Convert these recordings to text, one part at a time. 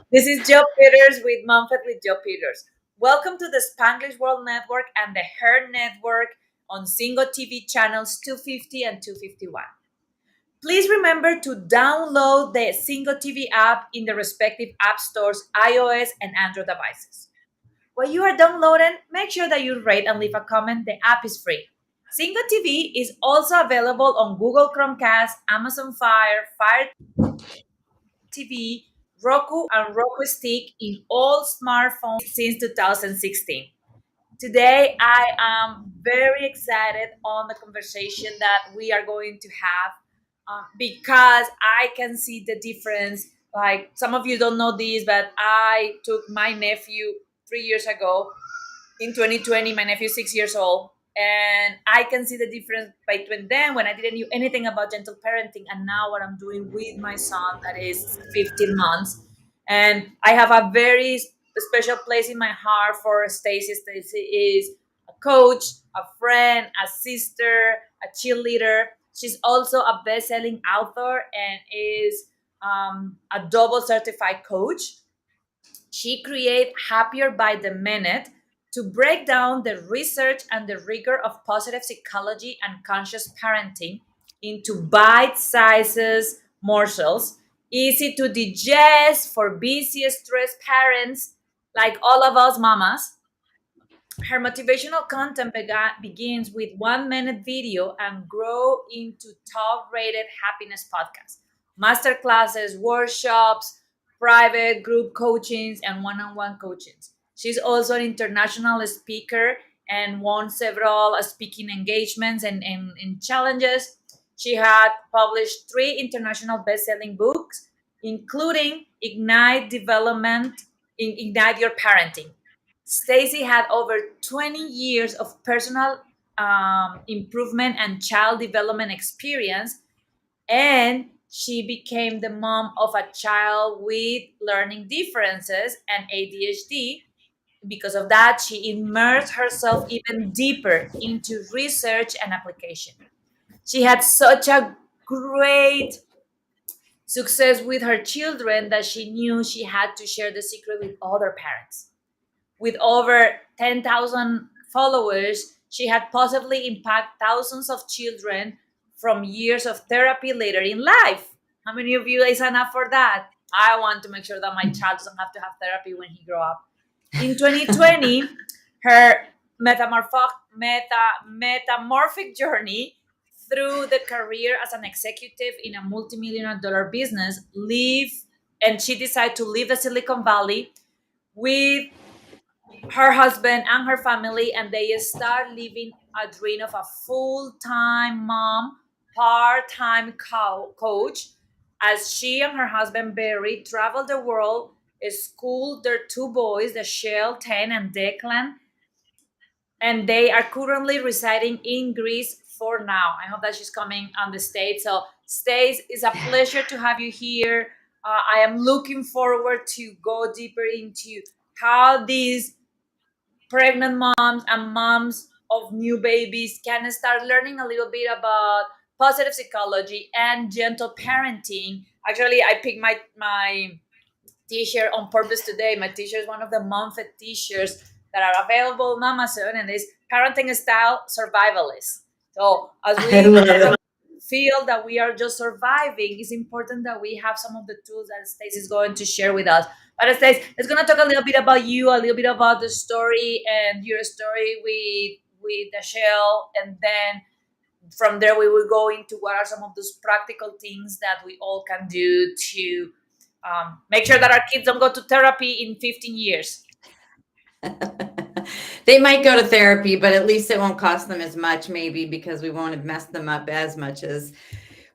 This is Joe Peters with MomFit with Joe Peters. Welcome to the Spanglish World Network and the H.E.R Network on Single TV channels 250 and 251. Please remember to download the Single TV app in the respective app stores, iOS and Android devices. While you are downloading, make sure that you rate and leave a comment. The app is free. Single TV is also available on Google Chromecast, Amazon Fire TV, Roku, and Roku Stick in all smartphones since 2016. Today, I am very excited on the conversation that we are going to have because I can see the difference. Like some of you don't know this, but I took my nephew 3 years ago in 2020. My nephew is 6 years old, and I can see the difference between then when I didn't know anything about gentle parenting and now what I'm doing with my son that is 15 months. And I have a very special place in my heart for Stacey. Stacey is a coach, a friend, a sister, a cheerleader. She's also a best-selling author and is a double certified coach. She created Happier by the Minute to break down the research and the rigor of positive psychology and conscious parenting into bite sizes morsels, easy to digest for busy, stressed parents like all of us mamas. Her motivational content begins with 1 minute video and grow into top rated happiness podcasts, masterclasses, workshops, private group coachings, and one-on-one coachings. She's also an international speaker and won several speaking engagements and challenges. She had published 3 international best-selling books, including Ignite Your Parenting. Stacey had over 20 years of personal improvement and child development experience, and she became the mom of a child with learning differences and ADHD. Because of that, she immersed herself even deeper into research and application. She had such a great success with her children that she knew she had to share the secret with other parents. With over 10,000 followers, she had positively impacted thousands of children from years of therapy later in life. How many of you guys sign up for that? I want to make sure that my child doesn't have to have therapy when he grow up. In 2020, her metamorphic journey through the career as an executive in a multi-million dollar business leave and she decided to leave the Silicon Valley with her husband and her family, and they start living a dream of a full-time mom, part-time coach, as she and her husband Barry travel the world, school their 2 boys, the Shell 10 and Declan, and they are currently residing in Greece for now. I hope that she's coming on the States. So Stace, it's a pleasure to have you here. I am looking forward to go deeper into how these pregnant moms and moms of new babies can start learning a little bit about positive psychology and gentle parenting. Actually, I picked my t-shirt on purpose today. My t-shirt is one of the MomFit t-shirts that are available on Amazon, and it's parenting style survivalist. So as I we love it. feel that we are just surviving, it's important that we have some of the tools that Stacey is going to share with us. But Stacey, let's gonna talk a little bit about you, a little bit about the story and your story with the shell, and then from there we will go into what are some of those practical things that we all can do to make sure that our kids don't go to therapy in 15 years. They might go to therapy, but at least it won't cost them as much, maybe, because we won't have messed them up as much as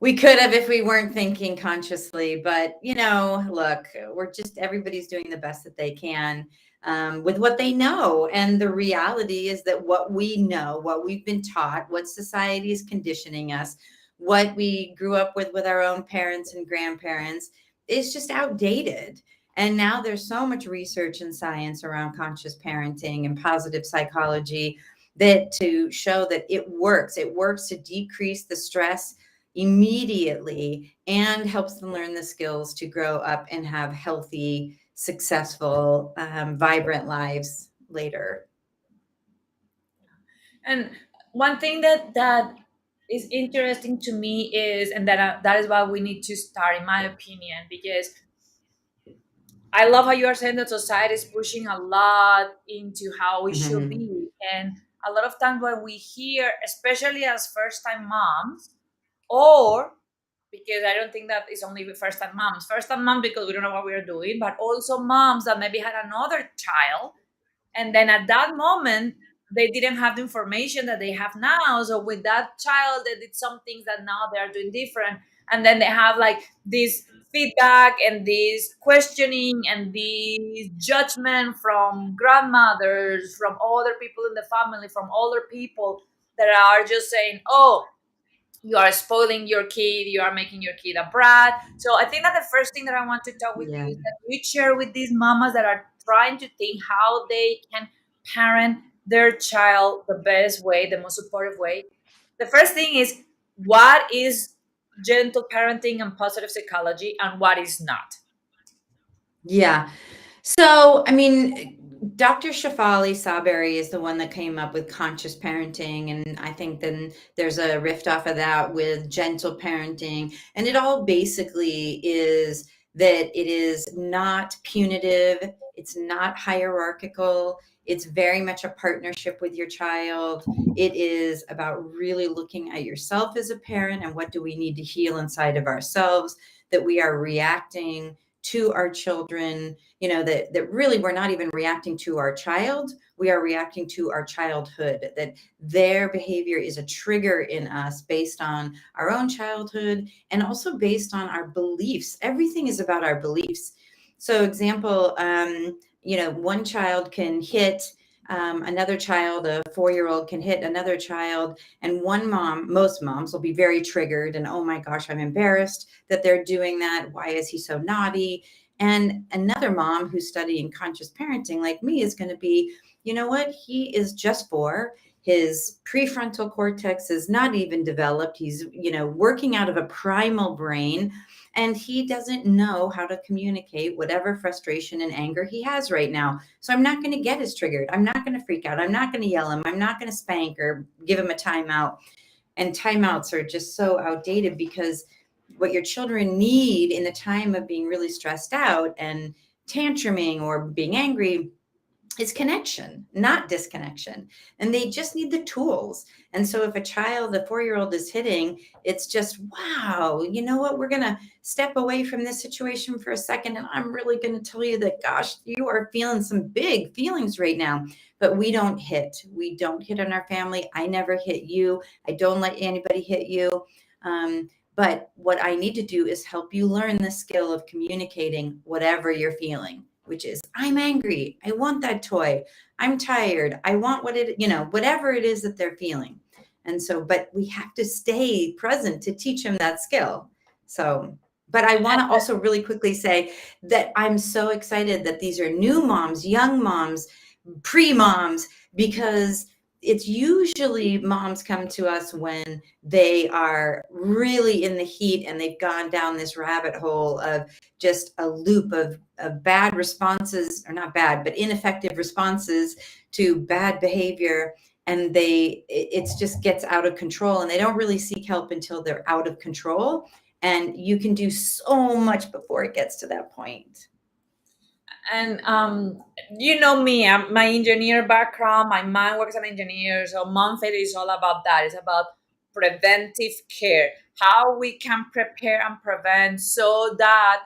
we could have if we weren't thinking consciously. But, look, everybody's doing the best that they can with what they know. And the reality is that what we know, what we've been taught, what society is conditioning us, what we grew up with our own parents and grandparents is just outdated. And now there's so much research and science around conscious parenting and positive psychology that to show that it works. It works to decrease the stress immediately and helps them learn the skills to grow up and have healthy, successful, vibrant lives later. And one thing that is interesting to me is, and that is why we need to start, in my opinion, because I love how you are saying that society is pushing a lot into how we should Mhm. be. And a lot of times when we hear, especially as first time moms, or because I don't think that it's only first time moms, first time mom because we don't know what we are doing, but also moms that maybe had another child, and then at that moment they didn't have the information that they have now, so with that child they did some things that now they are doing different, and then they have like this feedback and this questioning and this judgment from grandmothers, from other people in the family, from older people that are just saying, oh, you are spoiling your kid, you are making your kid a brat. So I think that the first thing that I want to talk with you Yeah. is that you share with these mamas that are trying to think how they can parent their child the best way, the most supportive way. The first thing is, what is gentle parenting and positive psychology, and what is not? Yeah. So, I mean, Dr. Shafali Saberi is the one that came up with conscious parenting. And I think then there's a rift off of that with gentle parenting. And it all basically is that it is not punitive, it's not hierarchical, it's very much a partnership with your child. It is about really looking at yourself as a parent and what do we need to heal inside of ourselves, that we are reacting to our children, that really we're not even reacting to our child, we are reacting to our childhood, that their behavior is a trigger in us based on our own childhood and also based on our beliefs. Everything is about our beliefs. So example, one child can hit another child, a 4-year old can hit another child, and most moms will be very triggered and, oh my gosh, I'm embarrassed that they're doing that. Why is he so naughty? And another mom who's studying conscious parenting, like me, is going to be, you know what? He is just 4. His prefrontal cortex is not even developed. He's, working out of a primal brain, and he doesn't know how to communicate whatever frustration and anger he has right now. So I'm not going to get as triggered. I'm not going to freak out. I'm not going to yell him. I'm not going to spank or give him a timeout. And timeouts are just so outdated because what your children need in the time of being really stressed out and tantruming or being angry is connection, not disconnection. And they just need the tools. And so if a child, a 4-year old is hitting, it's just, wow, you know what? We're going to step away from this situation for a second. And I'm really going to tell you that, gosh, you are feeling some big feelings right now, but we don't hit. We don't hit on our family. I never hit you. I don't let anybody hit you. But what I need to do is help you learn the skill of communicating whatever you're feeling, which is, I'm angry. I want that toy. I'm tired. I want whatever it is that they're feeling. And so, but we have to stay present to teach them that skill. So, but I want to also really quickly say that I'm so excited that these are new moms, young moms, pre moms, because it's usually moms come to us when they are really in the heat and they've gone down this rabbit hole of just a loop of bad responses, or not bad, but ineffective responses to bad behavior. And it just gets out of control and they don't really seek help until they're out of control. And you can do so much before it gets to that point. And you know me, I'm my engineer background. My mom works as an engineer, so MomFit is all about that. It's about preventive care, how we can prepare and prevent so that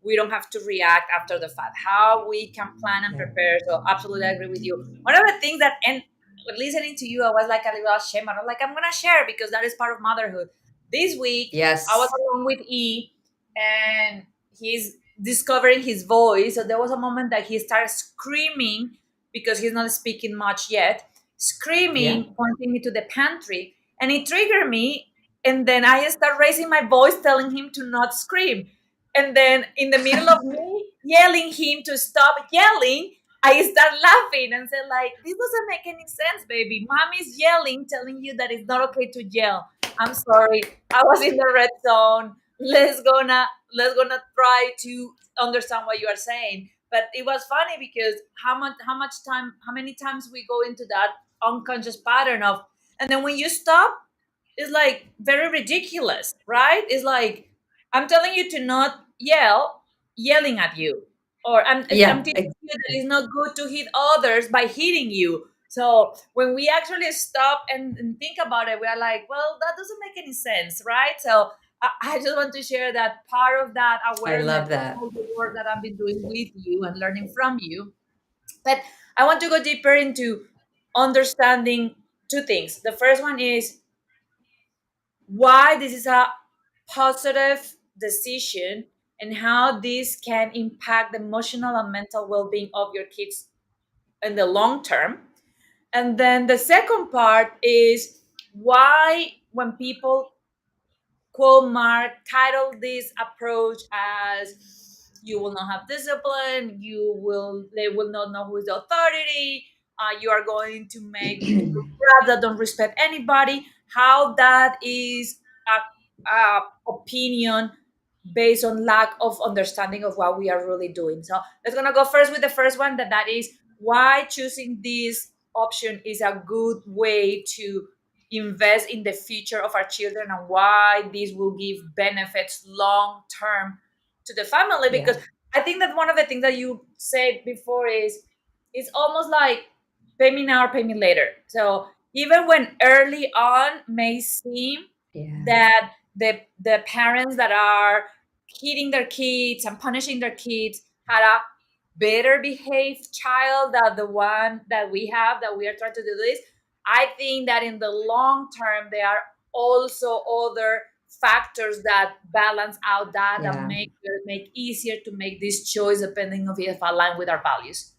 we don't have to react after the fact. How we can plan and Yeah. prepare. So absolutely, I agree with you. One of the things that, and listening to you, I was like a little ashamed. I was like, I'm gonna share because that is part of motherhood. This week, I was Yes. along with E, and he's discovering his voice. So there was a moment that he started screaming because he's not speaking much yet, Yeah. screaming, pointing me to the pantry, and it triggered me. And then I start raising my voice, telling him to not scream. And then in the middle of me yelling him to stop yelling, I start laughing and said, like, this doesn't make any sense, baby. Mom is yelling, telling you that it's not okay to yell. I'm sorry. I was in the red zone. Let's gonna try to understand what you are saying. But it was funny because how many times we go into that unconscious pattern of, and then when you stop, it's like very ridiculous, right? It's like I'm telling you to not yelling at you, or I'm Yeah, teaching you that it's not good to hit others by hitting you. So when we actually stop and think about it, we are like, well, that doesn't make any sense, right? So I just want to share that part of that I awareness love of that. all the work that I've been doing with you and learning from you. But I want to go deeper into understanding two things. The first one is why this is a positive decision and how this can impact the emotional and mental well-being of your kids in the long term. And then the second part is why when people quote mark title this approach as you will not have discipline, they will not know who is the authority, you are going to make brats that don't respect anybody, how that is a opinion based on lack of understanding of what we are really doing. So let's gonna go first with the first one, that is why choosing this option is a good way to invest in the future of our children, and why this will give benefits long term to the family. Because Yeah, I think that one of the things that you said before is it's almost like pay me now or pay me later. So even when early on may seem yeah, that the parents that are hitting their kids and punishing their kids had a better behaved child than the one that we have, that we are trying to do this, I think that in the long term there are also other factors that balance out that yeah. make easier to make this choice depending on if align with our values.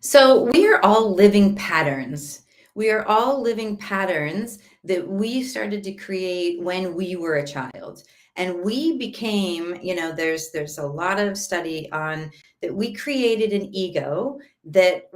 So we are all living patterns. We are all living patterns that we started to create when we were a child. And we became, there's a lot of study on that we created an ego that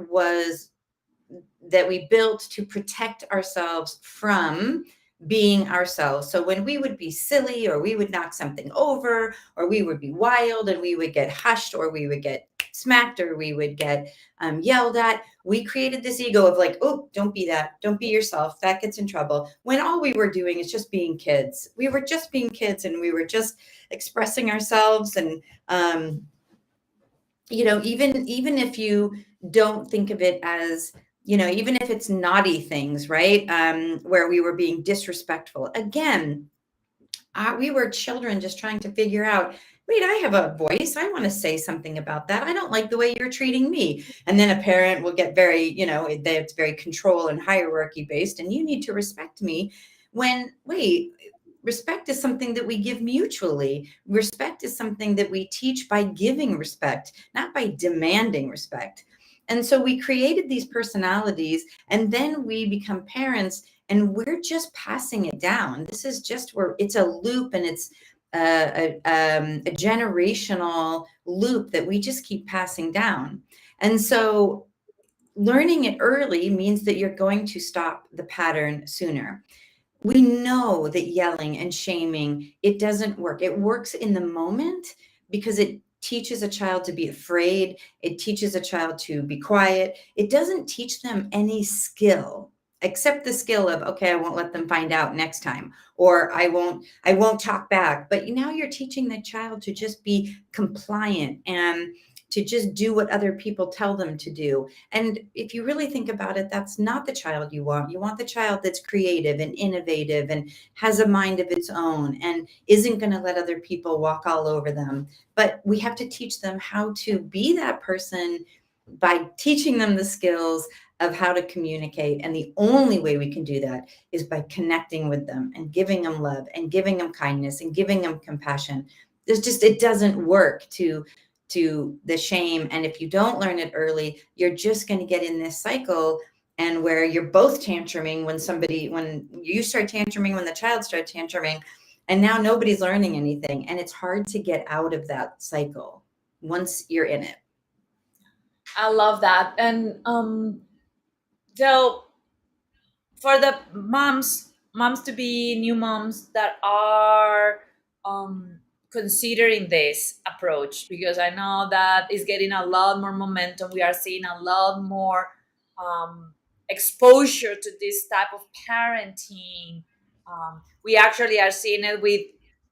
we built to protect ourselves from being ourselves. So when we would be silly, or we would knock something over, or we would be wild and we would get hushed, or we would get smacked, or we would get yelled at, we created this ego of like, oh, don't be that. Don't be yourself. That gets in trouble. When all we were doing is just being kids. We were just being kids, and we were just expressing ourselves. And, even if you don't think of it as, even if it's naughty things, right? Where we were being disrespectful. Again, we were children just trying to figure out, wait, I have a voice. I want to say something about that. I don't like the way you're treating me. And then a parent will get very, it's very control and hierarchy based, and you need to respect me. When, wait, respect is something that we give mutually. Respect is something that we teach by giving respect, not by demanding respect. And so we created these personalities, and then we become parents, and we're just passing it down. This is just where it's a loop, and it's a generational loop that we just keep passing down. And so learning it early means that you're going to stop the pattern sooner. We know that yelling and shaming, it doesn't work. It works in the moment because it teaches a child to be afraid. It teaches a child to be quiet. It doesn't teach them any skill except the skill of, okay, I won't let them find out next time, or I won't talk back. But now you're teaching the child to just be compliant and to just do what other people tell them to do. And if you really think about it, that's not the child you want. You want the child that's creative and innovative and has a mind of its own and isn't going to let other people walk all over them. But we have to teach them how to be that person by teaching them the skills of how to communicate. And the only way we can do that is by connecting with them and giving them love and giving them kindness and giving them compassion. It doesn't work to the shame. And if you don't learn it early, you're just going to get in this cycle, and where you're both tantruming when you start tantruming, when the child starts tantruming, and now nobody's learning anything. And it's hard to get out of that cycle once you're in it. I love that. And so for the moms to be new moms that are considering this approach, because I know that it's getting a lot more momentum. We are seeing a lot more exposure to this type of parenting. We actually are seeing it with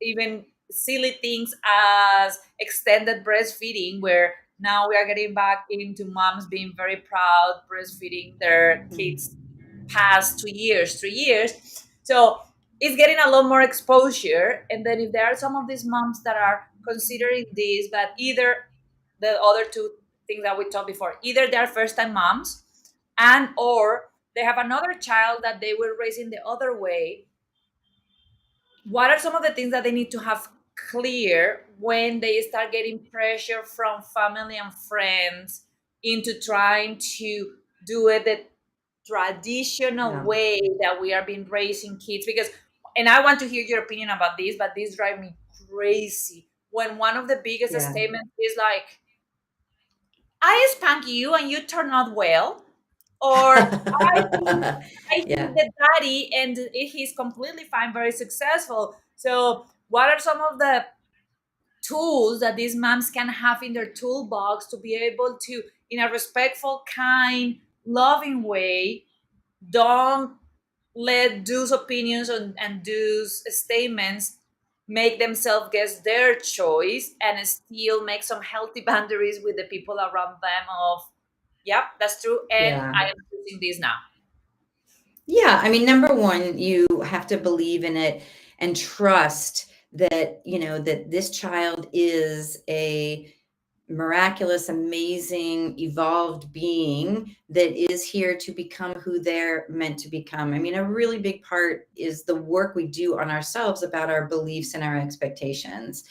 even silly things as extended breastfeeding, where now we are getting back into moms being very proud breastfeeding their kids past 2 years, 3 years. So it's getting a lot more exposure. And then if there are some of these moms that are considering this, but either the other two things that we talked before, either they are first time moms and or they have another child that they were raising the other way, what are some of the things that they need to have clear when they start getting pressure from family and friends into trying to do it the traditional Yeah. way that we are being raising kids? Because, and I want to hear your opinion about this, but this drives me crazy when one of the biggest Yeah. statements is like, I spank you and you turn out well, or I hit Yeah. the daddy and he's completely fine, very successful. So what are some of the tools that these moms can have in their toolbox to be able to, in a respectful, kind, loving way, don't let those opinions and those statements make themselves guess their choice, and still make some healthy boundaries with the people around them of, yep, that's true, and Yeah. I am choosing this now. Yeah, I mean, number one, you have to believe in it and trust that, that this child is a miraculous, amazing, evolved being that is here to become who they're meant to become. I mean, a really big part is the work we do on ourselves about our beliefs and our expectations.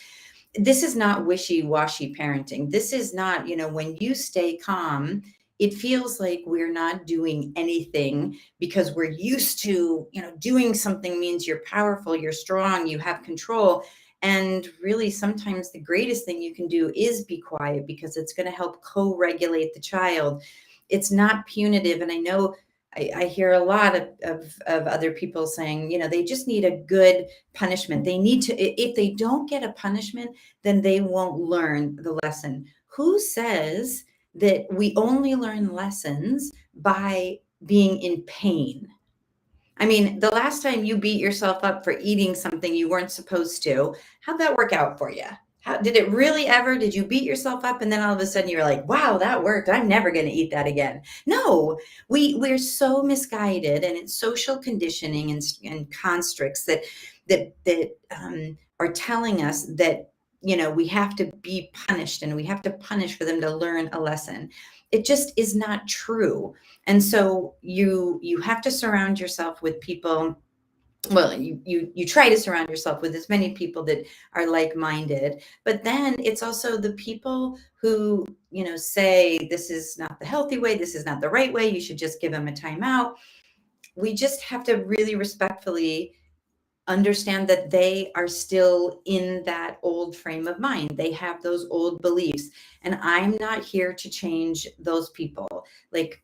This is not wishy-washy parenting. This is not, when you stay calm, it feels like we're not doing anything because we're used to, doing something means you're powerful, you're strong, you have control. And really, sometimes the greatest thing you can do is be quiet because it's going to help co-regulate the child. It's not punitive. And I know I hear a lot of other people saying, they just need a good punishment. They need to, if they don't get a punishment, then they won't learn the lesson. Who says that we only learn lessons by being in pain? I mean, the last time you beat yourself up for eating something you weren't supposed to, how'd that work out for you? How did it really ever? Did you beat yourself up and then all of a sudden you're like, "Wow, that worked. I'm never going to eat that again." No, we're so misguided, and it's social conditioning and constructs that are telling us that we have to be punished and we have to punish for them to learn a lesson. It just is not true. And so you have to surround yourself with people. Well, you try to surround yourself with as many people that are like-minded, but then it's also the people who say this is not the healthy way, this is not the right way, you should just give them a timeout. We just have to really respectfully understand that they are still in that old frame of mind. They have those old beliefs. And I'm not here to change those people. Like,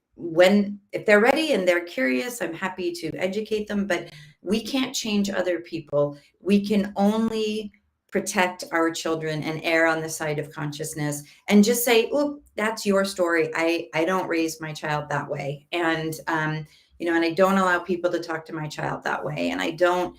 if they're ready and they're curious, I'm happy to educate them, but we can't change other people. We can only protect our children and err on the side of consciousness and just say, "Oh, that's your story. I don't raise my child that way." And I don't allow people to talk to my child that way. And I don't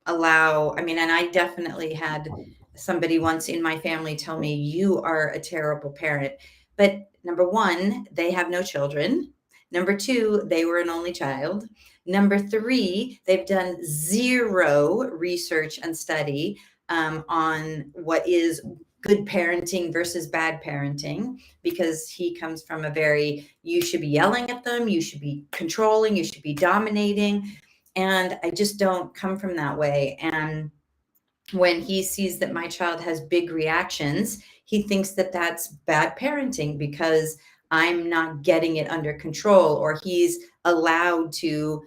allow, I mean, and I definitely had somebody once in my family tell me, "You are a terrible parent." But number one, they have no children. Number two, they were an only child. Number three, they've done zero research and study on what is good parenting versus bad parenting, because he comes from a very, you should be yelling at them, you should be controlling, you should be dominating. And I just don't come from that way. And when he sees that my child has big reactions, he thinks that that's bad parenting because I'm not getting it under control, or he's allowed to,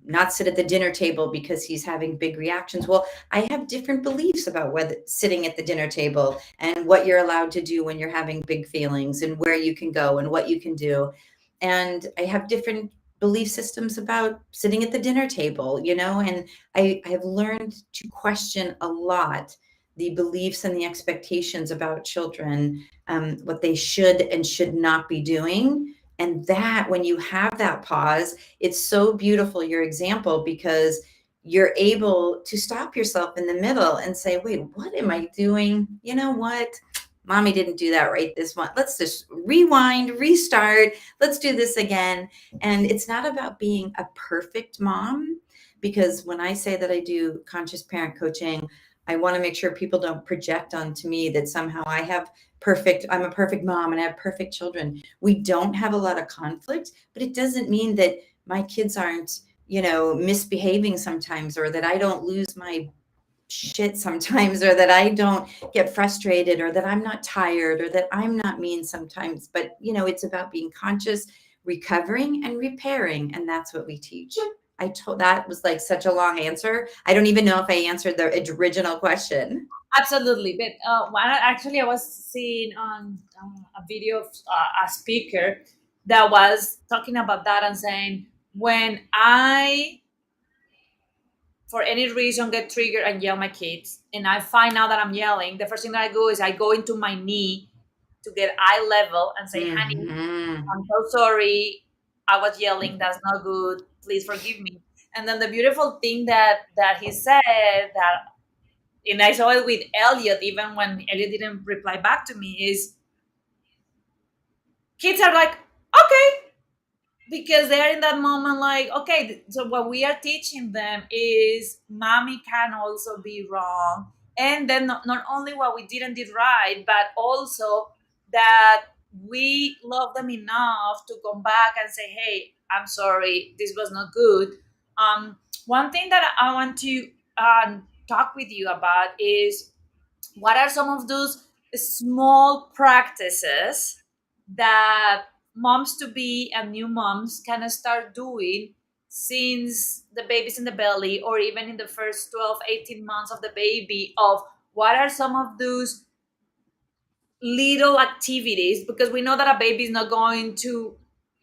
not sit at the dinner table because he's having big reactions. Well, I have different beliefs about whether sitting at the dinner table and what you're allowed to do when you're having big feelings and where you can go and what you can do. And I have different belief systems about sitting at the dinner table, and I've learned to question a lot the beliefs and the expectations about children, what they should and should not be doing. And that when you have that pause, it's so beautiful, your example, because you're able to stop yourself in the middle and say, wait, what am I doing? You know what? Mommy didn't do that right this one. Let's just rewind, restart. Let's do this again. And it's not about being a perfect mom, because when I say that I do conscious parent coaching, I want to make sure people don't project onto me that somehow I'm a perfect mom and I have perfect children. We don't have a lot of conflict, but it doesn't mean that my kids aren't, misbehaving sometimes, or that I don't lose my shit sometimes, or that I don't get frustrated, or that I'm not tired, or that I'm not mean sometimes. But, it's about being conscious, recovering and repairing. And that's what we teach. I told that was like such a long answer. I don't even know if I answered the original question. Absolutely. But actually, I was seeing on a video of a speaker that was talking about that and saying, when I, for any reason, get triggered and yell my kids, and I find out that I'm yelling, the first thing that I do is I go into my knee to get eye level and say, honey, Hmm. I'm so sorry. I was yelling. That's not good. Please forgive me. And then the beautiful thing that he said that, and I saw it with Elliot, even when Elliot didn't reply back to me, is kids are like, okay, because they're in that moment like, okay, so what we are teaching them is mommy can also be wrong. And then not only what we didn't did right, but also that we love them enough to come back and say, hey, I'm sorry, this was not good. One thing that I want to talk with you about is, what are some of those small practices that moms to be and new moms can start doing since the baby's in the belly, or even in the first 12, 18 months of the baby, of what are some of those little activities, because we know that a baby is not going to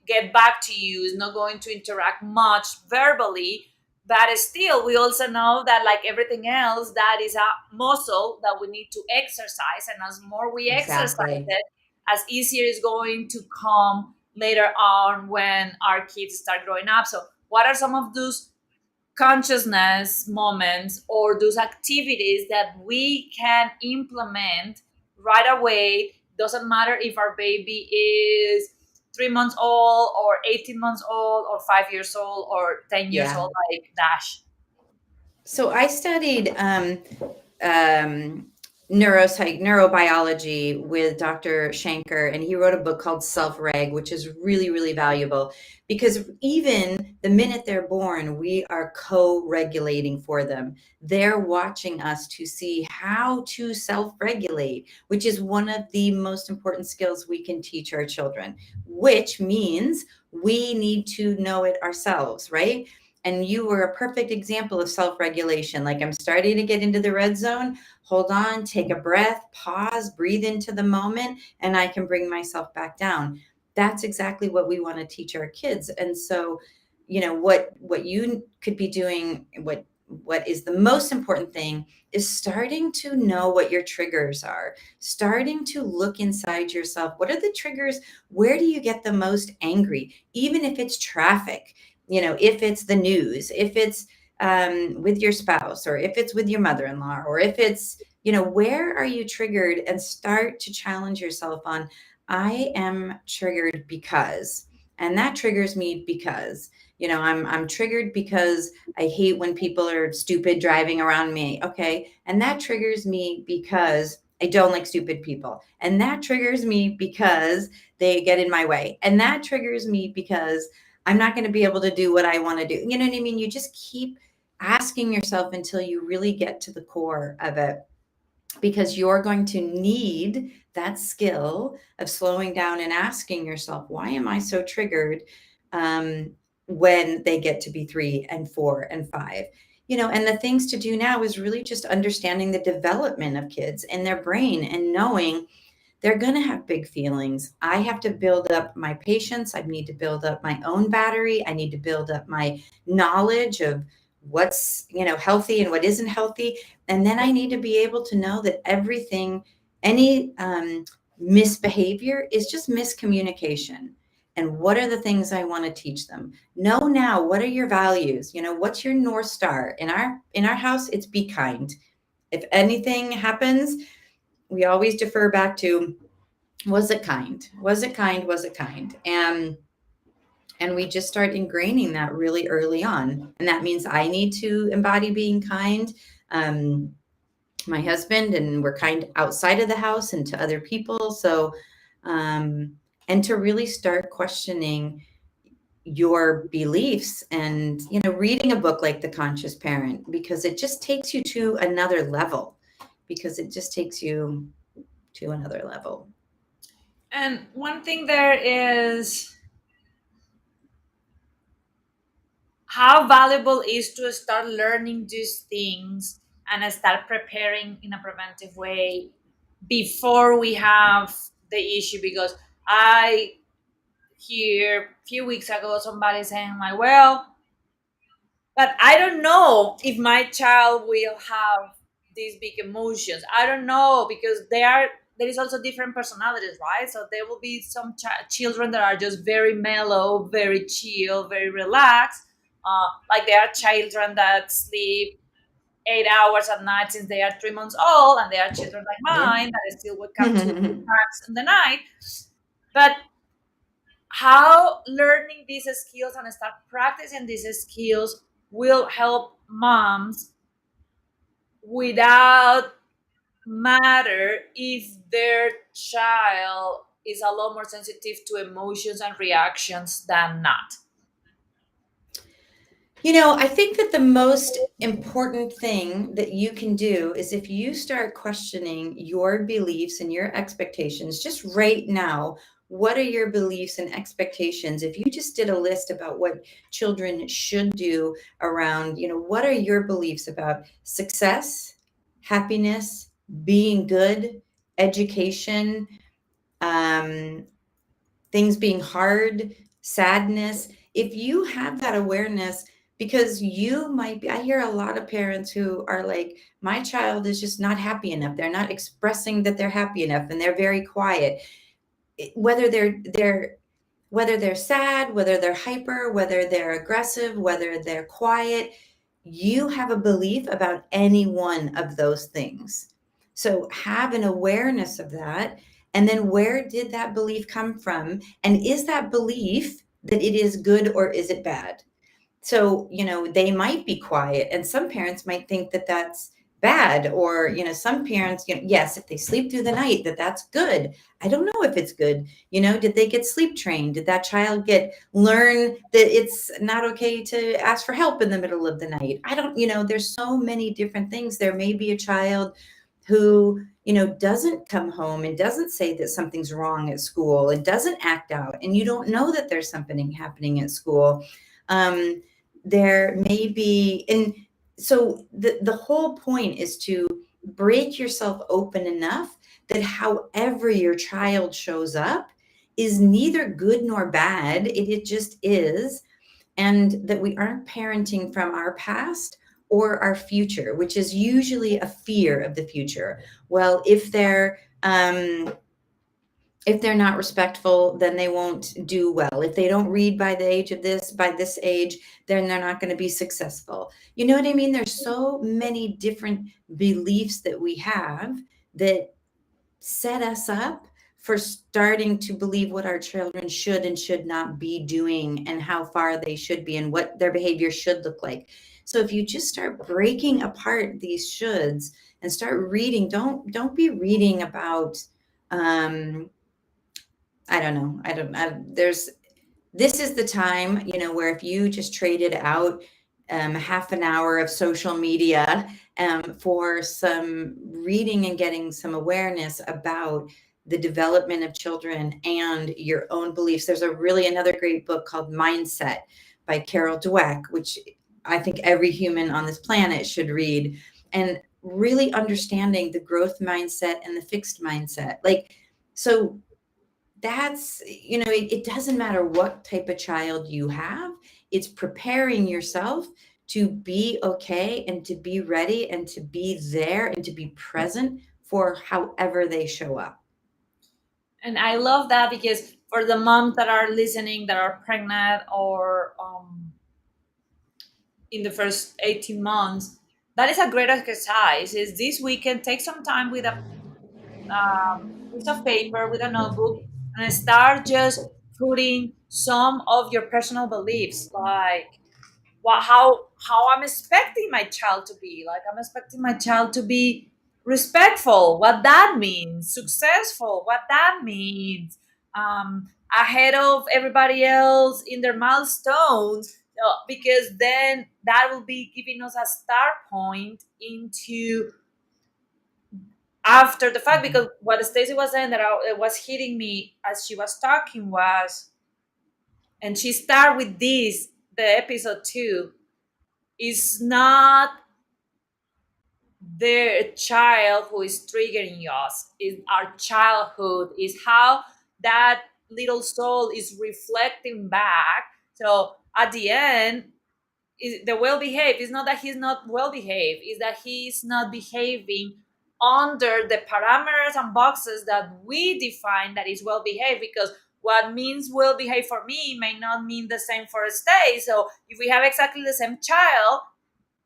get back to you, is not going to interact much verbally, but still we also know that, like everything else, that is a muscle that we need to exercise, and as more we exercise Exactly. it, as easier it's going to come later on when our kids start growing up. So what are some of those consciousness moments or those activities that we can implement right away? Doesn't matter if our baby is 3 months old or 18 months old or 5 years old or 10 years Yeah. old, like Dash. So I studied um, neurobiology with Dr. Shanker, and he wrote a book called Self-Reg, which is really, really valuable, because even the minute they're born, we are co-regulating for them. They're watching us to see how to self-regulate, which is one of the most important skills we can teach our children, which means we need to know it ourselves, right? And you were a perfect example of self-regulation. Like, I'm starting to get into the red zone. Hold on, take a breath, pause, breathe into the moment, and I can bring myself back down. That's exactly what we want to teach our kids. And so, what you could be doing, what is the most important thing, is starting to know what your triggers are, starting to look inside yourself. What are the triggers? Where do you get the most angry? Even if it's traffic, if it's the news, if it's with your spouse, or if it's with your mother-in-law, or if it's, where are you triggered, and start to challenge yourself on, I am triggered because, and that triggers me because, I'm triggered because I hate when people are stupid driving around me. Okay. And that triggers me because I don't like stupid people. And that triggers me because they get in my way. And that triggers me because I'm not going to be able to do what I want to do. You know what I mean? You just keep asking yourself until you really get to the core of it, because you're going to need that skill of slowing down and asking yourself, why am I so triggered when they get to be 3 and 4 and 5? And the things to do now is really just understanding the development of kids and their brain, and knowing they're going to have big feelings. I have to build up my patience. I need to build up my own battery. I need to build up my knowledge of what's, healthy and what isn't healthy. And then I need to be able to know that everything, any misbehavior is just miscommunication. And what are the things I want to teach them? Know now, what are your values? What's your North Star? In our house, it's be kind. If anything happens, we always defer back to, was it kind? Was it kind? Was it kind? And we just start ingraining that really early on. And that means I need to embody being kind. My husband, and we're kind outside of the house and to other people. So, and to really start questioning your beliefs, and reading a book like The Conscious Parent, because it just takes you to another level, And one thing there is how valuable is to start learning these things and start preparing in a preventive way before we have the issue. Because I hear a few weeks ago somebody saying like, well, but I don't know if my child will have these big emotions. I don't know, because there is also different personalities, right? So there will be some children that are just very mellow, very chill, very relaxed. Like there are children that sleep 8 hours at night since they are 3 months old, and there are children like Yeah. mine that still wake up 2 3 times in the night. But how learning these skills and start practicing these skills will help moms without matter if their child is a lot more sensitive to emotions and reactions than not. I think that the most important thing that you can do is, if you start questioning your beliefs and your expectations, just right now, what are your beliefs and expectations? If you just did a list about what children should do around, what are your beliefs about success, happiness, being good, education, um, things being hard, sadness, if you have that awareness, because you might be, I hear a lot of parents who are like, my child is just not happy enough. They're not expressing that they're happy enough, and they're very quiet. Whether they're sad, whether they're hyper, whether they're aggressive, whether they're quiet, you have a belief about any one of those things. So have an awareness of that. And then, where did that belief come from? And is that belief that it is good, or is it bad? So, they might be quiet, and some parents might think that that's bad, or, some parents, yes, if they sleep through the night, that's good. I don't know if it's good. Did they get sleep trained? Did that child learn that it's not okay to ask for help in the middle of the night? I don't, there's so many different things. There may be a child who, doesn't come home and doesn't say that something's wrong at school and doesn't act out, and you don't know that there's something happening at school. There may be, and so the whole point is to break yourself open enough that however your child shows up is neither good nor bad. It just is. And that we aren't parenting from our past or our future, which is usually a fear of the future. Well, if they're not respectful, then they won't do well. If they don't read by this age, then they're not going to be successful. You know what I mean? There's so many different beliefs that we have that set us up for starting to believe what our children should and should not be doing, and how far they should be, and what their behavior should look like. So if you just start breaking apart these shoulds and start reading, don't be reading about, I don't know. This is the time, where if you just traded out half an hour of social media for some reading and getting some awareness about the development of children and your own beliefs. There's another great book called Mindset by Carol Dweck, which I think every human on this planet should read, and really understanding the growth mindset and the fixed mindset. Like, So that's, it doesn't matter what type of child you have. It's preparing yourself to be okay and to be ready and to be there and to be present for however they show up. And I love that because for the moms that are listening that are pregnant or in the first 18 months, that is a great exercise. Is this weekend take some time with a piece of paper, with a notebook, and start just putting some of your personal beliefs, like how I'm expecting my child to be. Like I'm expecting my child to be respectful. What that means, successful. What that means, ahead of everybody else in their milestones. Because then that will be giving us a start point into after the fact. Because what Stacey was saying that it was hitting me as she was talking was, and she started with this, the episode 2 is not the child who is triggering us, is our childhood, is how that little soul is reflecting back. So at the end, is the well behaved, is not that he's not well behaved, is that he's not behaving under the parameters and boxes that we define that is well behaved. Because what means well behaved for me may not mean the same for a stay. So if we have exactly the same child,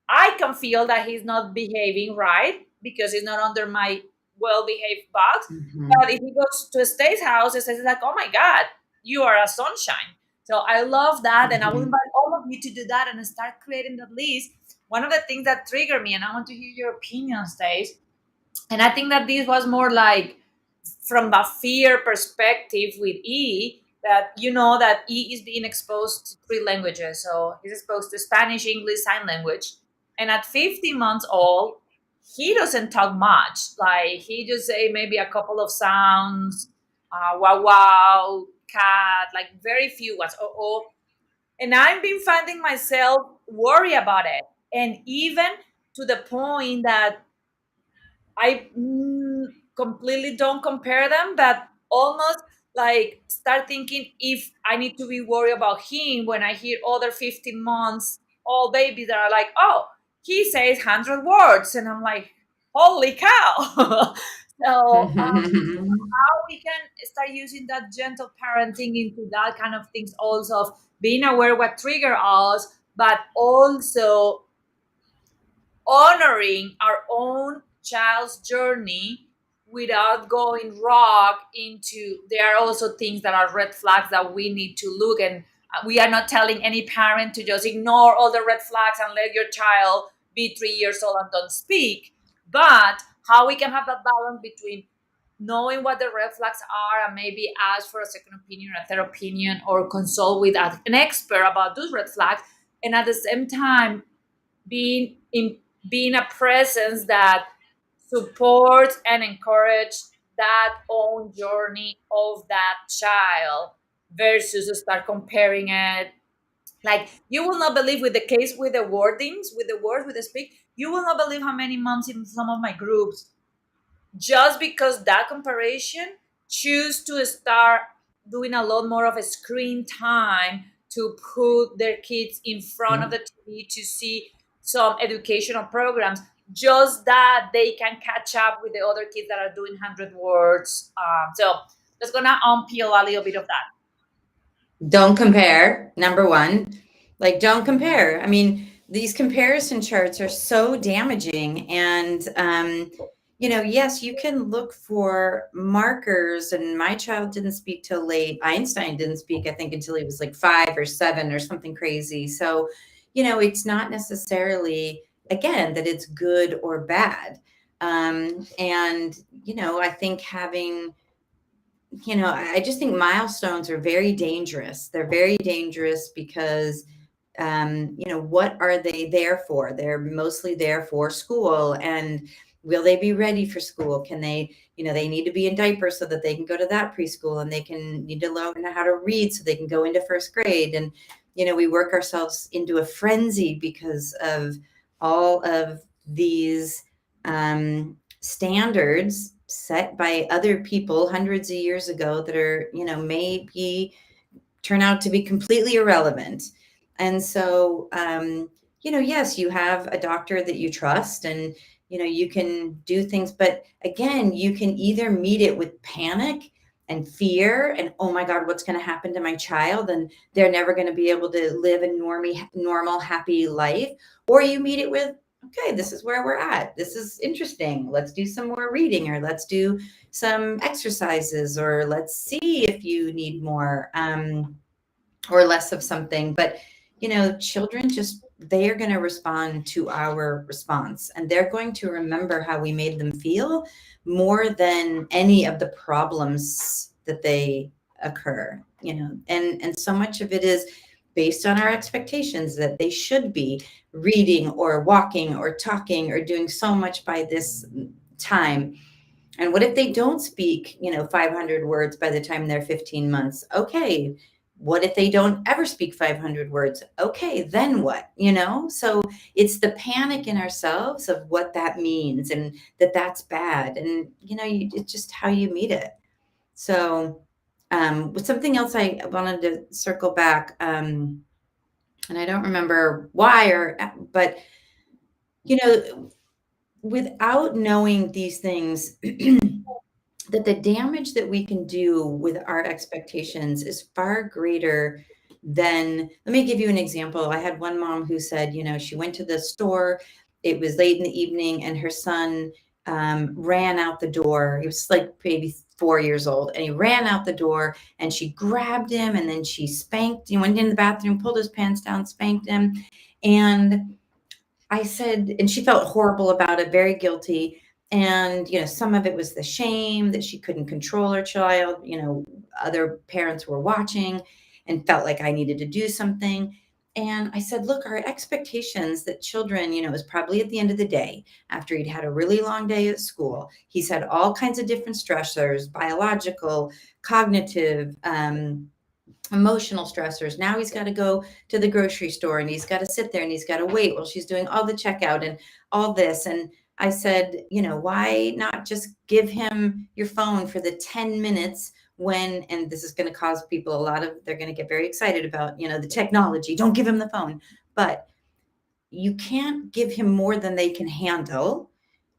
I can feel that he's not behaving right because he's not under my well behaved box. Mhm. But if he goes to a State's house, it's like, oh my God, you are a sunshine. So I love that. And I will Mhm. invite all of you to do that and start creating that list. One of the things that trigger me, and I want to hear your opinion, Stace, and I think that this was more like from a fear perspective with E, that you know that E is being exposed to 3 languages. So he's exposed to Spanish, English, sign language. And at 50 months old, he doesn't talk much. Like he just say maybe a couple of sounds, wow wow, cat, like very few ones. Oh oh. And I've been finding myself worry about it. And even to the point that I completely don't compare them, but almost like start thinking if I need to be worried about him when I hear other 15 months old babies that are like, oh, he says 100 words. And I'm like, holy cow. So, how we can start using that gentle parenting into that kind of things also of being aware what trigger us, but also honoring our own child's journey without going rogue into there are also things that are red flags that we need to look. And we are not telling any parent to just ignore all the red flags and let your child be 3 years old and don't speak, but how we can have that balance between knowing what the red flags are and maybe ask for a second opinion, a third opinion, or consult with an expert about those red flags, and at the same time being in being a presence that supports and encourages that own journey of that child versus start comparing it. Like you will not believe with the case with the wordings, with the words, with the speak, you will not believe how many moms in some of my groups, just because that comparison, choose to start doing a lot more of a screen time to put their kids in front of the TV to see some educational programs, just that they can catch up with the other kids that are doing 100 words. So that's gonna unpeel a little bit of that. Don't compare, number one. Like, don't compare. I mean, these comparison charts are so damaging. And, yes, you can look for markers. And my child didn't speak till late. Einstein didn't speak, I think, until he was like 5 or 7 or something crazy. So, it's not necessarily, again, that it's good or bad. And, I think having I just think milestones are very dangerous. They're very dangerous because, what are they there for? They're mostly there for school. And will they be ready for school? Can they, they need to be in diapers so that they can go to that preschool, and they can need to learn how to read so they can go into first grade. And, we work ourselves into a frenzy because of all of these standards set by other people hundreds of years ago that are, maybe turn out to be completely irrelevant. And so, yes, you have a doctor that you trust, and, you can do things. But again, you can either meet it with panic and fear and, oh my God, what's going to happen to my child? And they're never going to be able to live a normal, happy life. Or you meet it with, okay, this is where we're at. This is interesting. Let's do some more reading, or let's do some exercises, or let's see if you need more. Or less of something. But children, just, they are going to respond to our response, and they're going to remember how we made them feel more than any of the problems that they occur. And so much of it is based on our expectations that they should be reading or walking or talking or doing so much by this time. And what if they don't speak, 500 words by the time they're 15 months? Okay. What if they don't ever speak 500 words? Okay, then what? So it's the panic in ourselves of what that means, and that's bad. And, it's just how you meet it. So, with something else I wanted to circle back, and I don't remember why, but, without knowing these things, that the damage that we can do with our expectations is far greater than, let me give you an example. I had one mom who said, she went to the store, it was late in the evening, and her son ran out the door. He was like maybe 4 years old, and he ran out the door, and she grabbed him, and then she spanked. He went in the bathroom, pulled his pants down, spanked him. And I said, and she felt horrible about it, very guilty. And, some of it was the shame that she couldn't control her child. Other parents were watching and felt like I needed to do something. And I said, look, our expectations that children, it was probably at the end of the day after he'd had a really long day at school. He's had all kinds of different stressors, biological, cognitive, emotional stressors. Now he's got to go to the grocery store, and he's got to sit there, and he's got to wait while she's doing all the checkout and all this. And I said, why not just give him your phone for the 10 minutes when, and this is going to cause people they're going to get very excited about, the technology. Don't give him the phone. But you can't give him more than they can handle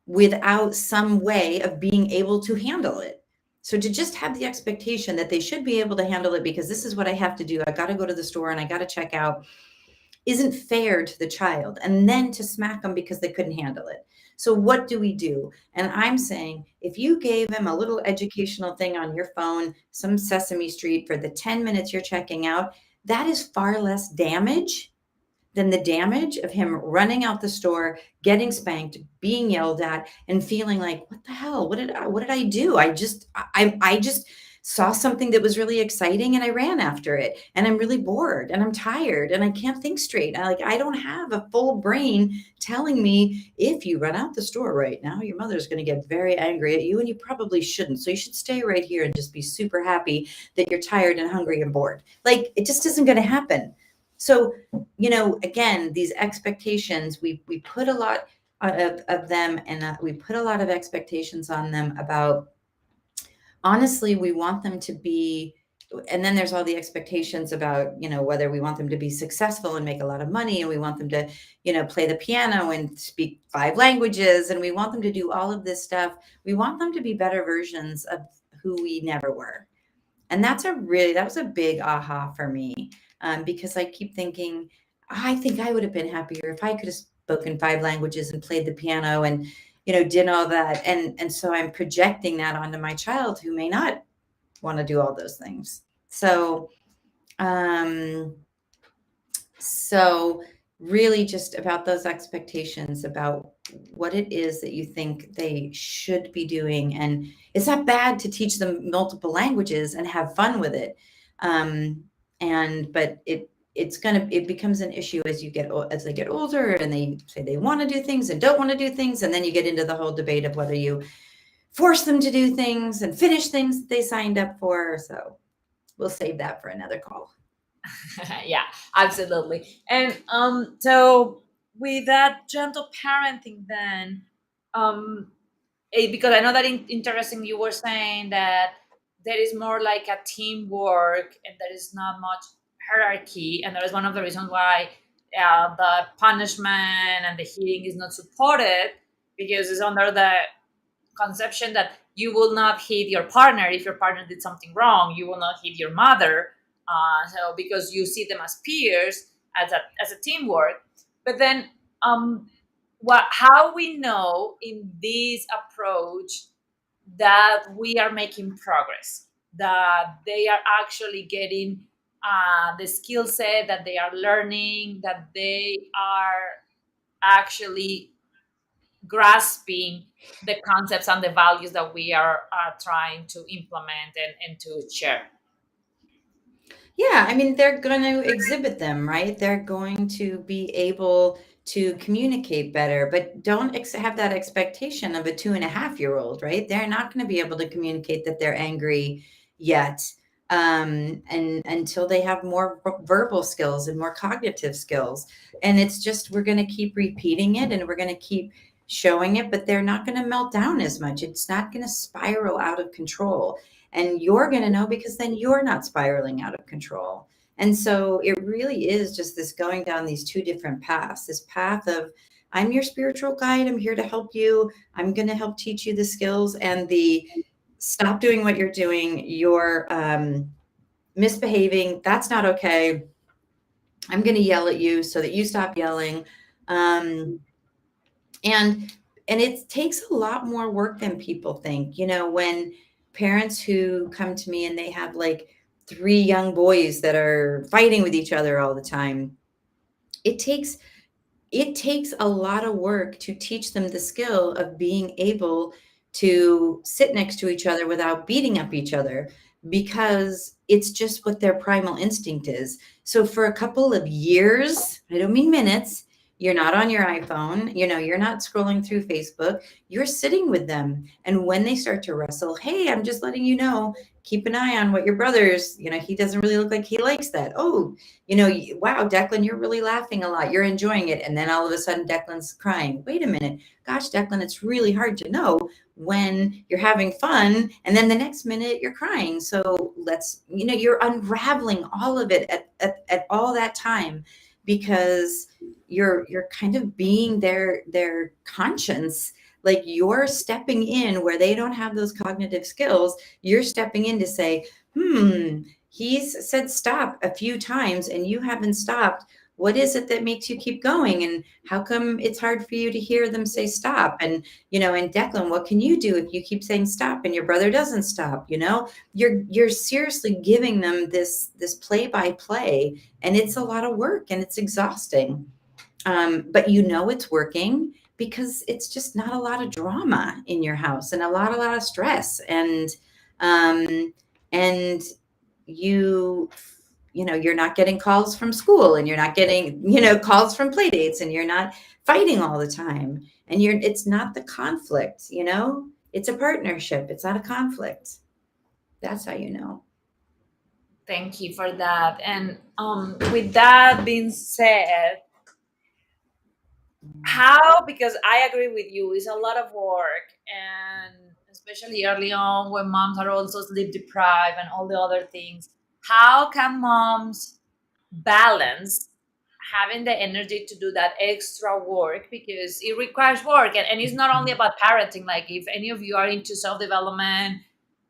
without some way of being able to handle it. So to just have the expectation that they should be able to handle it because this is what I have to do, I got to go to the store and I got to check out, isn't fair to the child. And then to smack them because they couldn't handle it. So what do we do? And I'm saying, if you gave him a little educational thing on your phone, some Sesame Street for the 10 minutes you're checking out, that is far less damage than the damage of him running out the store, getting spanked, being yelled at, and feeling like, what the hell? What did I do? I just saw something that was really exciting, and I ran after it, and I'm really bored, and I'm tired, and I can't think straight. I don't have a full brain telling me, if you run out the store right now, your mother's going to get very angry at you, and you probably shouldn't. So you should stay right here and just be super happy that you're tired and hungry and bored. Like, it just isn't going to happen. So, again, these expectations, we put a lot of them, and we put a lot of expectations on them about, honestly, we want them to be, and then there's all the expectations about, whether we want them to be successful and make a lot of money, and we want them to, play the piano and speak 5 languages, and we want them to do all of this stuff. We want them to be better versions of who we never were. And that was a big aha for me, because I keep thinking, I think I would have been happier if I could have spoken 5 languages and played the piano and, did all that. And so I'm projecting that onto my child who may not want to do all those things. Um, so really just about those expectations about what it is that you think they should be doing. And it's not bad to teach them multiple languages and have fun with it. But it becomes an issue as they get older, and they say they want to do things and don't want to do things. And then you get into the whole debate of whether you force them to do things and finish things that they signed up for. So we'll save that for another call. Yeah, absolutely. And so with that gentle parenting, then because I know that interesting, you were saying that there is more like a teamwork and there is not much hierarchy, and that is one of the reasons why the punishment and the hitting is not supported, because it's under the conception that you will not hit your partner if your partner did something wrong. You will not hit your mother, so because you see them as peers, as a teamwork. But then, what how we know in this approach that we are making progress, that they are actually getting the skill set that they are learning, that they are actually grasping the concepts and the values that we are trying to implement and to share. Yeah, I mean, they're going to exhibit them, right? They're going to be able to communicate better, but don't have that expectation of a 2.5-year-old, right? They're not going to be able to communicate that they're angry yet, and until they have more verbal skills and more cognitive skills. And it's just, we're going to keep repeating it and we're going to keep showing it, but they're not going to melt down as much. It's not going to spiral out of control, and you're going to know because then you're not spiraling out of control. And so it really is just this going down these two different paths, this path of, I'm your spiritual guide, I'm here to help you, I'm going to help teach you the skills, and the stop doing what you're doing, you're misbehaving, that's not okay, I'm going to yell at you so that you stop yelling. um, and it takes a lot more work than people think. When parents who come to me and they have like 3 young boys that are fighting with each other all the time, it takes a lot of work to teach them the skill of being able to sit next to each other without beating up each other, because it's just what their primal instinct is. So for a couple of years, I don't mean minutes, you're not on your iPhone, you're not scrolling through Facebook, you're sitting with them. And when they start to wrestle, hey, I'm just letting you know, keep an eye on what your brother's, he doesn't really look like he likes that. Oh, wow, Declan, you're really laughing a lot. You're enjoying it. And then all of a sudden, Declan's crying. Wait a minute. Gosh, Declan, it's really hard to know when you're having fun. And then the next minute, you're crying. So you're unraveling all of it at all that time, because you're kind of being their conscience. Like, you're stepping in where they don't have those cognitive skills. You're stepping in to say, he's said stop a few times and you haven't stopped. What is it that makes you keep going? And how come it's hard for you to hear them say stop? And Declan, what can you do if you keep saying stop and your brother doesn't stop? You're seriously giving them this play by play, and it's a lot of work and it's exhausting. But it's working because it's just not a lot of drama in your house and a lot of stress. And you you're not getting calls from school, and you're not getting calls from play dates, and you're not fighting all the time, and it's not the conflict. It's a partnership, it's not a conflict. That's how you know. Thank you for that. And with that being said, how, because I agree with you, it's a lot of work, and especially early on when moms are also sleep deprived and all the other things, how can moms balance having the energy to do that extra work, because it requires work, and it's not only about parenting. Like, if any of you are into self-development,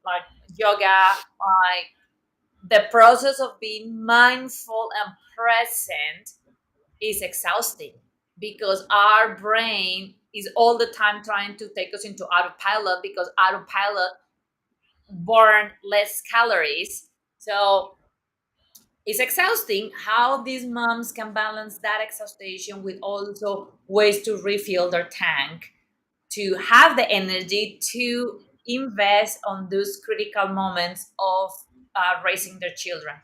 like yoga, like the process of being mindful and present is exhausting, because our brain is all the time trying to take us into autopilot, because autopilot burn less calories. So it's exhausting. How these moms can balance that exhaustion with also ways to refill their tank, to have the energy to invest on those critical moments of raising their children.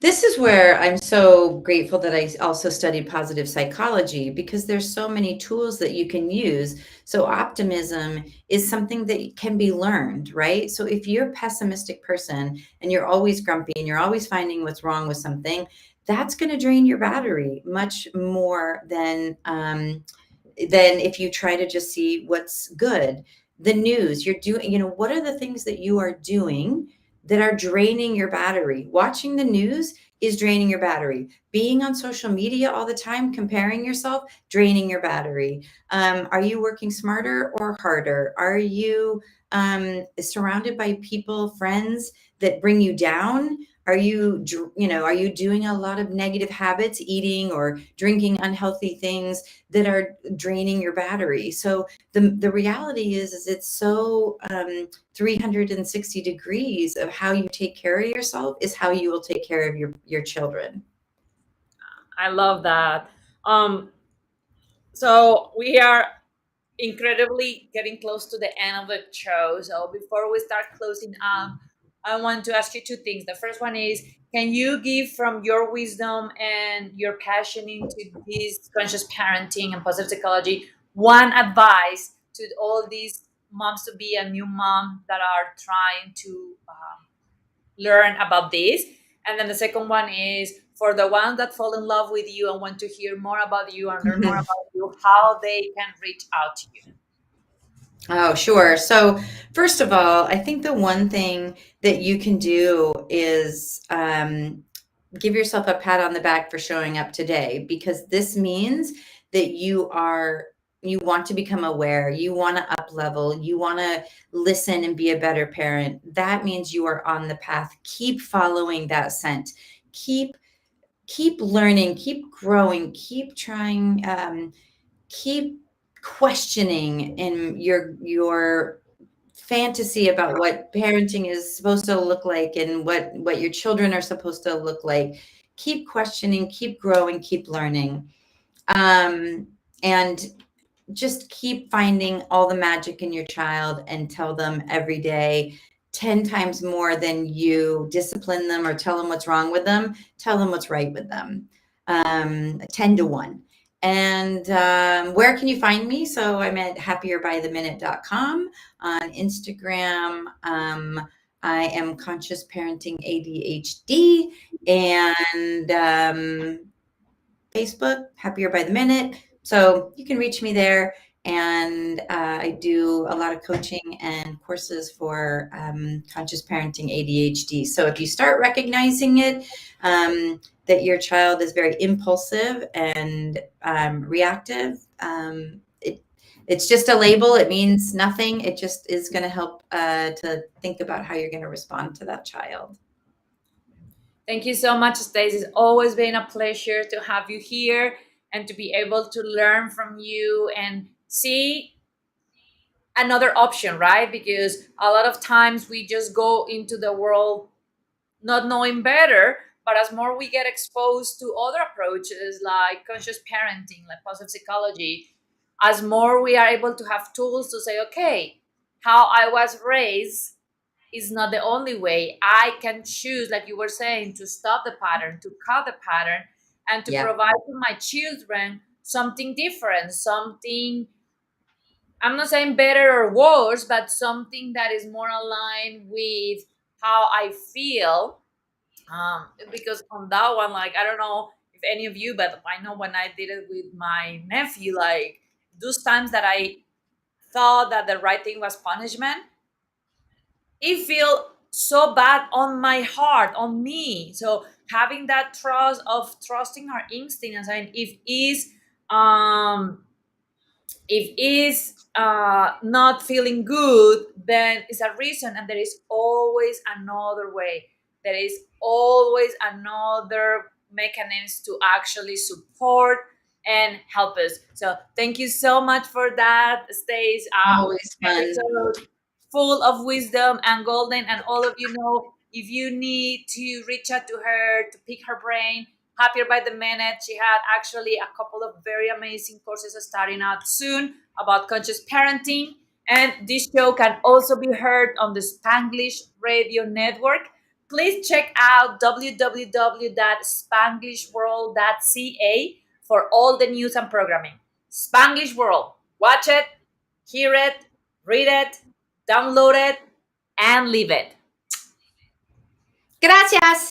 This is where I'm so grateful that I also studied positive psychology, because there's so many tools that you can use. So optimism is something that can be learned, right? So if you're a pessimistic person and you're always grumpy and you're always finding what's wrong with something, that's going to drain your battery much more than than if you try to just see what's good. The news you're doing, what are the things that you are doing that are draining your battery? Watching the news is draining your battery. Being on social media all the time, comparing yourself, draining your battery. Are you working smarter or harder? Are you surrounded by people, friends that bring you down? Are you doing a lot of negative habits, eating or drinking unhealthy things that are draining your battery? So the reality is it's so 360 degrees of how you take care of yourself is how you will take care of your children. I love that. Um, so we are incredibly getting close to the end of the show. So before we start closing up, I want to ask you two things. The first one is, can you give from your wisdom and your passion into this conscious parenting and positive psychology one advice to all these moms to be a new mom that are trying to learn about this? And then the second one is for the ones that fall in love with you and want to hear more about you and learn more about you, how they can reach out to you. Oh, sure. So, first of all, I think the one thing that you can do is give yourself a pat on the back for showing up today, because this means that you want to become aware, you want to up level, you want to listen and be a better parent. That means you are on the path. Keep following that scent. Keep learning, keep growing, keep trying, keep questioning in your fantasy about what parenting is supposed to look like and what your children are supposed to look like. Keep questioning, keep growing, keep learning, and just keep finding all the magic in your child and tell them every day 10 times more than you discipline them or tell them what's wrong with them. Tell them what's right with them. 10 to 1. And where can you find me? So I'm at happierbytheminute.com. On Instagram, I am conscious parenting ADHD, and Facebook, Happier by the Minute. So you can reach me there. And I do a lot of coaching and courses for conscious parenting ADHD. So if you start recognizing it, that your child is very impulsive and reactive, it's just a label. It means nothing. It just is going to help to think about how you're going to respond to that child. Thank you so much, Stacey. It's always been a pleasure to have you here and to be able to learn from you and see another option, right? Because a lot of times we just go into the world not knowing better, but as more we get exposed to other approaches like conscious parenting, like positive psychology, as more we are able to have tools to say, okay, how I was raised is not the only way. I can choose, like you were saying, to stop the pattern, to cut the pattern, and to Yeah. provide to my children something different, something, I'm not saying better or worse, but something that is more aligned with how I feel. Because on that one, like, I don't know if any of you, but I know when I did it with my nephew, like those times that I thought that the right thing was punishment, it feel so bad on my heart, on me. So having that trust of trusting our instinct and saying um if is not feeling good, then it's a reason, and there is always another way. There is always another mechanism to actually support and help us. So thank you so much for that, Stace. Always fun. Episode full of wisdom and golden. And all of you know, if you need to reach out to her to pick her brain, Happier by the Minute. She had actually a couple of very amazing courses starting out soon about conscious parenting. And this show can also be heard on the Spanglish Radio Network. Please check out www.spanglishworld.ca for all the news and programming. Spanglish World. Watch it, hear it, read it, download it, and leave it. Gracias.